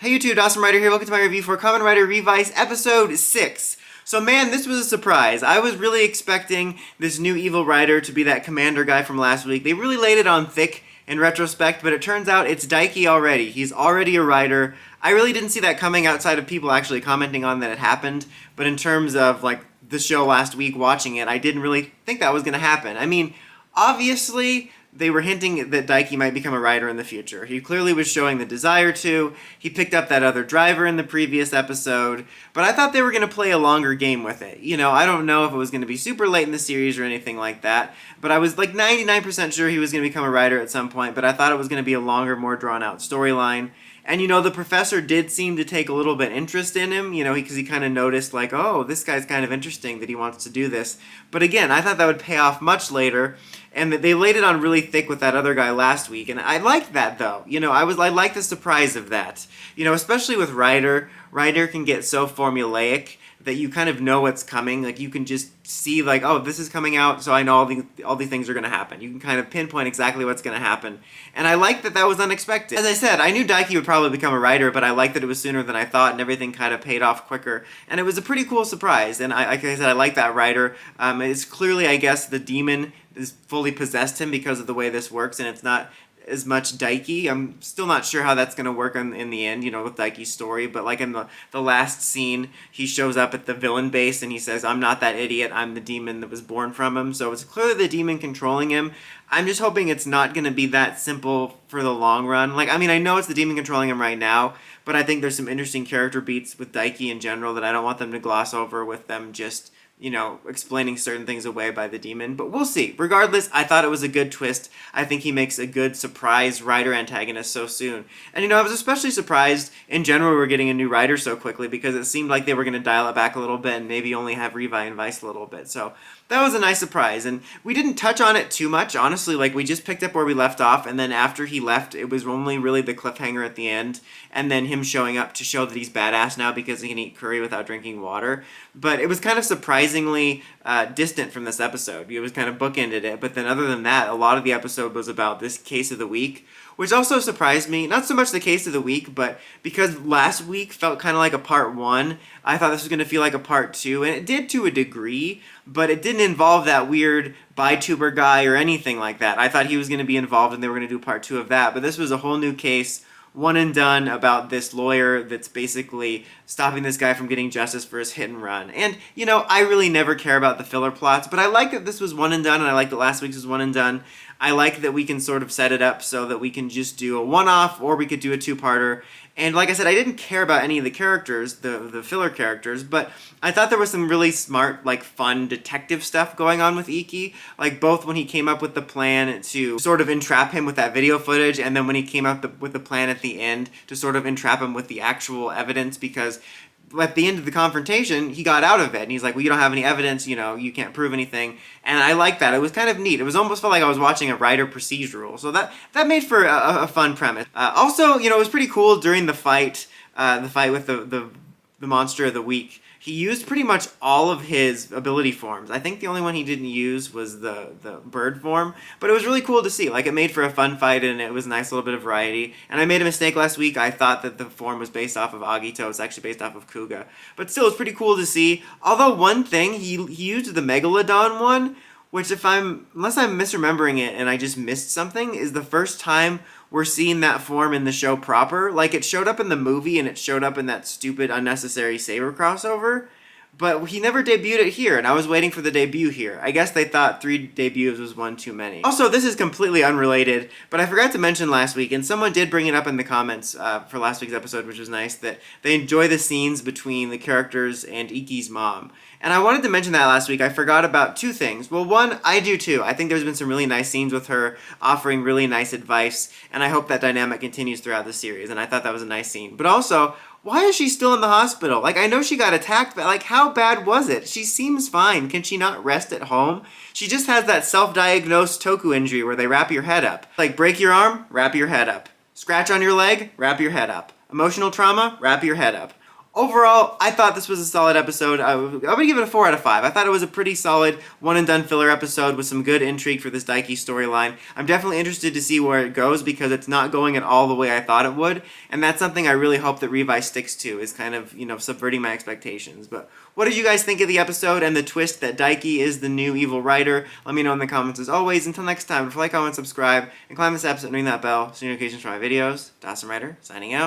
Hey YouTube, Awesome Rider here. Welcome to my review for Kamen Rider Revice Episode 6. So man, this was a surprise. I was really expecting this new evil rider to be that commander guy from last week. They really laid it on thick in retrospect, but it turns out it's Daiji already. He's already a rider. I really didn't see that coming outside of people actually commenting on that it happened, but in terms of like the show last week watching it, I didn't really think that was going to happen. I mean, obviously they were hinting that Daiji might become a rider in the future. He clearly was showing the desire to. He picked up that other driver in the previous episode, but I thought they were going to play a longer game with it. You know, I don't know if it was going to be super late in the series or anything like that, but I was like 99% sure he was going to become a rider at some point, but I thought it was going to be a longer, more drawn-out storyline. And, you know, the professor did seem to take a little bit interest in him, you know, because he kind of noticed, like, oh, this guy's kind of interesting that he wants to do this. But again, I thought that would pay off much later, and that they laid it on really thick with that other guy last week. And I liked that, though. You know, I liked the surprise of that. You know, especially with Rider. Rider can get so formulaic that you kind of know what's coming. Like, you can just see, like, oh, this is coming out, so I know all these things are going to happen. You can kind of pinpoint exactly what's going to happen. And I like that that was unexpected. As I said, I knew Daiji would probably become a rider, but I liked that it was sooner than I thought, and everything kind of paid off quicker. And it was a pretty cool surprise. And like I said, I like that rider. It's clearly, I guess, the demon is fully possessed him because of the way this works, and it's not as much Daiji. I'm still not sure how that's going to work in the end, you know, with Daiki's story, but like in the last scene, he shows up at the villain base and he says, I'm not that idiot, I'm the demon that was born from him, so it's clearly the demon controlling him. I'm just hoping it's not going to be that simple for the long run. Like, I mean, I know it's the demon controlling him right now, but I think there's some interesting character beats with Daiki in general that I don't want them to gloss over with them just, you know, explaining certain things away by the demon, but we'll see. Regardless, I thought it was a good twist. I think he makes a good surprise rider antagonist so soon. And, you know, I was especially surprised in general we were getting a new rider so quickly because it seemed like they were going to dial it back a little bit and maybe only have Revi and Vice a little bit. So that was a nice surprise, and we didn't touch on it too much, honestly. Like, we just picked up where we left off, and then after he left, it was only really the cliffhanger at the end, and then him showing up to show that he's badass now because he can eat curry without drinking water. But it was kind of surprisingly distant from this episode. It was kind of bookended it, but then other than that, a lot of the episode was about this case of the week, which also surprised me. Not so much the case of the week, but because last week felt kind of like a part 1, I thought this was going to feel like a part 2, and it did to a degree, but it didn't involve that weird VTuber guy or anything like that. I thought he was going to be involved and they were going to do part 2 of that, but this was a whole new case, one and done, about this lawyer that's basically stopping this guy from getting justice for his hit and run. And, you know, I really never care about the filler plots, but I like that this was one and done, and I like that last week's was one and done. I like that we can sort of set it up so that we can just do a one-off, or we could do a two-parter. And like I said, I didn't care about any of the characters, the filler characters, but I thought there was some really smart, like, fun detective stuff going on with Iki. Like, both when he came up with the plan to sort of entrap him with that video footage, and then when he came up with the plan at the end to sort of entrap him with the actual evidence, because at the end of the confrontation, he got out of it, and he's like, well, you don't have any evidence, you know, you can't prove anything, and I like that. It was kind of neat. It was almost felt like I was watching a Rider procedural, so that made for a fun premise. Also, you know, it was pretty cool during the fight with the monster of the week. He used pretty much all of his ability forms. I think the only one he didn't use was the bird form, but it was really cool to see. Like, it made for a fun fight, and it was a nice little bit of variety. And I made a mistake last week. I thought that the form was based off of Agito. It's actually based off of Kuga. But still, it's pretty cool to see. Although one thing, he used the Megalodon one, which unless I'm misremembering it and I just missed something, is the first time we're seeing that form in the show proper. Like, it showed up in the movie and it showed up in that stupid unnecessary Saber crossover, but he never debuted it here, and I was waiting for the debut here. I guess they thought 3 debuts was one too many. Also, this is completely unrelated, but I forgot to mention last week, and someone did bring it up in the comments for last week's episode, which was nice, that they enjoy the scenes between the characters and Iki's mom. And I wanted to mention that last week. I forgot about 2 things. Well, one, I do too. I think there's been some really nice scenes with her offering really nice advice, and I hope that dynamic continues throughout the series, and I thought that was a nice scene. But also, why is she still in the hospital? Like, I know she got attacked, but, like, how bad was it? She seems fine. Can she not rest at home? She just has that self-diagnosed toku injury where they wrap your head up. Like, break your arm, wrap your head up. Scratch on your leg, wrap your head up. Emotional trauma, wrap your head up. Overall, I thought this was a solid episode. I would give it a 4 out of 5. I thought it was a pretty solid one-and-done filler episode with some good intrigue for this Daiki storyline. I'm definitely interested to see where it goes because it's not going at all the way I thought it would, and that's something I really hope that Revice sticks to, is kind of, subverting my expectations. But what did you guys think of the episode and the twist that Daiki is the new evil writer? Let me know in the comments as always. Until next time, like, comment, subscribe, and climb the steps and ring that bell so you get notifications for my videos. Kamen Rider, signing out.